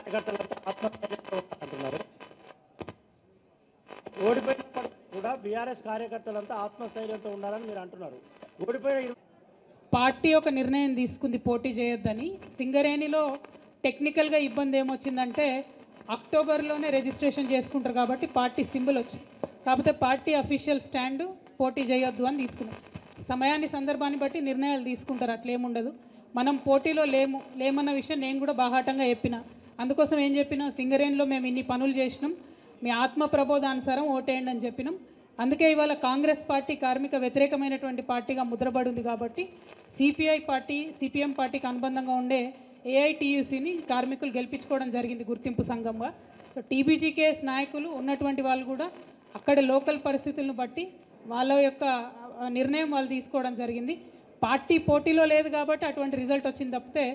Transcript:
కార్యకర్తలంతా ఆత్మస్థైర్యంతో అంటున్నారు. ఓడిపోయినప్పటికీ కూడా బీఆర్ఎస్ కార్యకర్తలంతా ఆత్మస్థైర్యంతో ఉండాలని మీరు అంటున్నారు. ఓడిపోయిన పార్టీ ఒక నిర్ణయం తీసుకుంది పోటీ చేయొద్దని. సింగరేణిలో టెక్నికల్గా ఇబ్బంది ఏమొచ్చిందంటే అక్టోబర్లోనే రిజిస్ట్రేషన్ చేసుకుంటారు కాబట్టి పార్టీ సింబల్ వచ్చింది. కాకపోతే పార్టీ అఫీషియల్ స్టాండ్ పోటీ చేయొద్దు అని తీసుకున్నాం. సమయాన్ని సందర్భాన్ని బట్టి నిర్ణయాలు తీసుకుంటారు, అట్లేముండదు. మనం పోటీలో లేమన్న విషయం నేను కూడా బాహాటంగా చెప్పిన. అందుకోసం ఏం చెప్పినా, సింగరేణిలో మేము ఇన్ని పనులు చేసినాం, మీ ఆత్మ ప్రబోధానుసారం ఓటేయండి అని చెప్పినాం. అందుకే ఇవాళ కాంగ్రెస్ పార్టీ కార్మిక వ్యతిరేకమైనటువంటి పార్టీగా ముద్రపడి ఉంది కాబట్టి సిపిఐ పార్టీ, సిపిఎం పార్టీకి అనుబంధంగా ఉండే ఏఐటియుసిని కార్మికులు గెలిపించుకోవడం జరిగింది గుర్తింపు సంఘంగా. సో టీబీజీకేఎస్ నాయకులు ఉన్నటువంటి వాళ్ళు కూడా అక్కడ లోకల్ పరిస్థితులను బట్టి వాళ్ళ యొక్క నిర్ణయం వాళ్ళు తీసుకోవడం జరిగింది. పార్టీ పోటీలో లేదు కాబట్టి అటువంటి రిజల్ట్ వచ్చింది తప్పితే